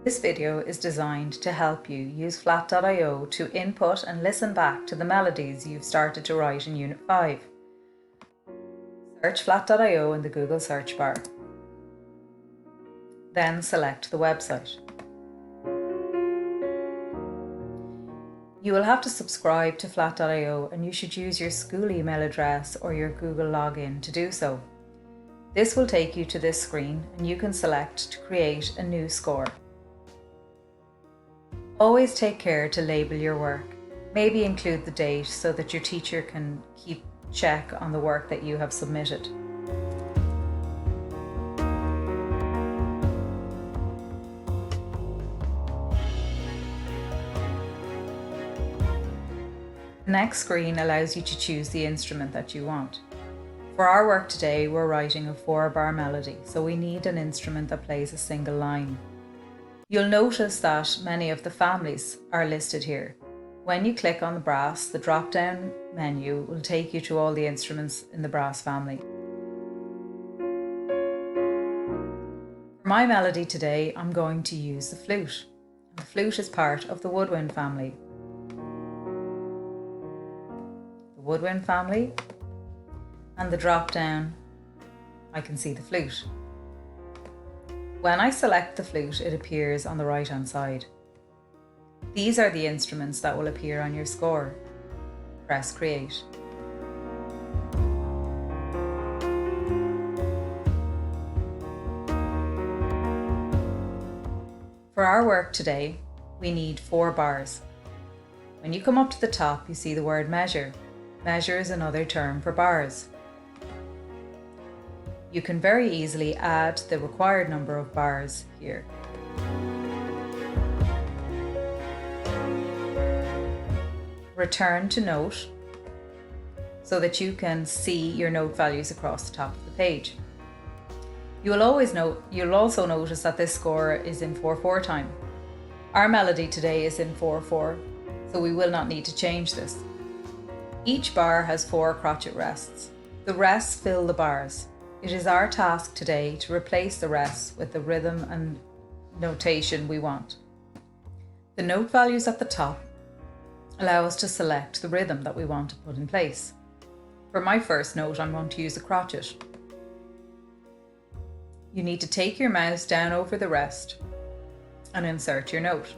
This video is designed to help you use Flat.io to input and listen back to the melodies you've started to write in Unit 5. Search Flat.io in the Google search bar. Then select the website. You will have to subscribe to Flat.io and you should use your school email address or your Google login to do so. This will take you to this screen and you can select to create a new score. Always take care to label your work. Maybe include the date so that your teacher can keep check on the work that you have submitted. The next screen allows you to choose the instrument that you want. For our work today, we're writing a 4-bar melody, so we need an instrument that plays a single line. You'll notice that many of the families are listed here. When you click on the brass, the drop-down menu will take you to all the instruments in the brass family. For my melody today, I'm going to use the flute. The flute is part of the woodwind family. The woodwind family, and the drop-down, I can see the flute. When I select the flute, it appears on the right-hand side. These are the instruments that will appear on your score. Press Create. For our work today, we need 4 bars. When you come up to the top, you see the word measure. Measure is another term for bars. You can very easily add the required number of bars here. Return to note so that you can see your note values across the top of the page. You'll also notice that this score is in 4/4 time. Our melody today is in 4/4, so we will not need to change this. Each bar has 4 crotchet rests. The rests fill the bars. It is our task today to replace the rests with the rhythm and notation we want. The note values at the top allow us to select the rhythm that we want to put in place. For my first note, I'm going to use a crotchet. You need to take your mouse down over the rest and insert your note.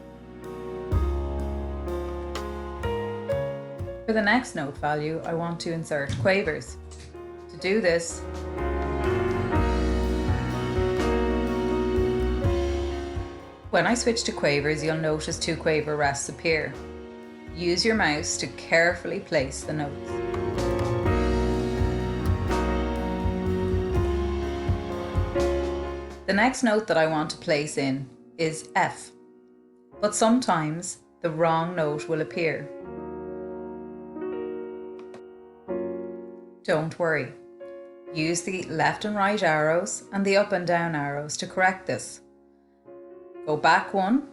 For the next note value, I want to insert quavers. To do this, when I switch to quavers, you'll notice 2 quaver rests appear. Use your mouse to carefully place the notes. The next note that I want to place in is F, but sometimes the wrong note will appear. Don't worry. Use the left and right arrows and the up and down arrows to correct this. Go back 1,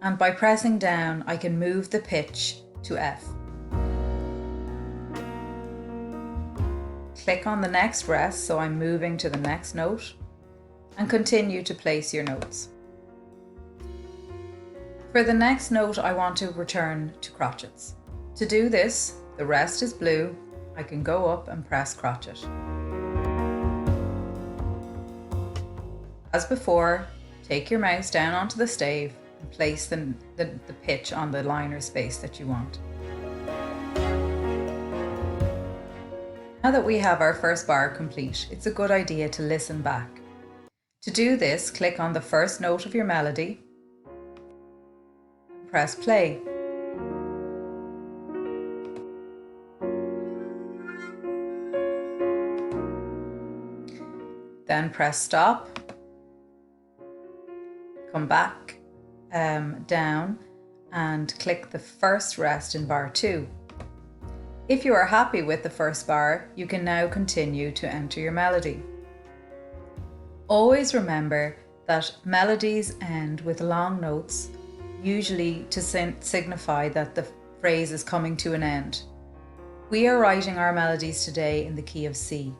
and by pressing down I can move the pitch to F. Click on the next rest so I'm moving to the next note, and continue to place your notes. For the next note I want to return to crotchets. To do this, the rest is blue, I can go up and press crotchet. As before, take your mouse down onto the stave and place the pitch on the line or space that you want. Now that we have our first bar complete, it's a good idea to listen back. To do this, click on the first note of your melody and press play. Then press stop. Come back down and click the first rest in bar 2. If you are happy with the first bar, you can now continue to enter your melody. Always remember that melodies end with long notes, usually to signify that the phrase is coming to an end. We are writing our melodies today in the key of C.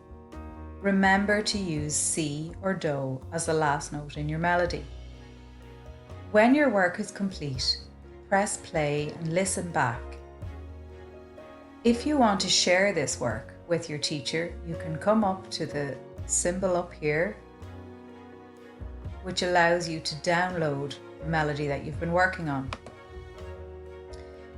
Remember to use C or Do as the last note in your melody. When your work is complete, press play and listen back. If you want to share this work with your teacher, you can come up to the symbol up here, which allows you to download the melody that you've been working on.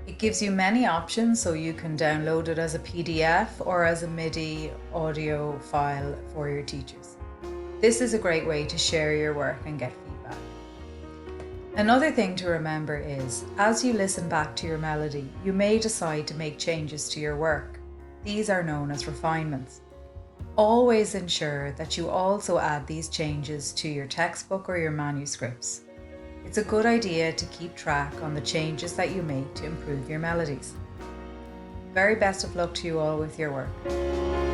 It gives you many options, so you can download it as a PDF or as a MIDI audio file for your teachers. This is a great way to share your work and get feedback. Another thing to remember is, as you listen back to your melody, you may decide to make changes to your work. These are known as refinements. Always ensure that you also add these changes to your textbook or your manuscripts. It's a good idea to keep track on the changes that you make to improve your melodies. Very best of luck to you all with your work.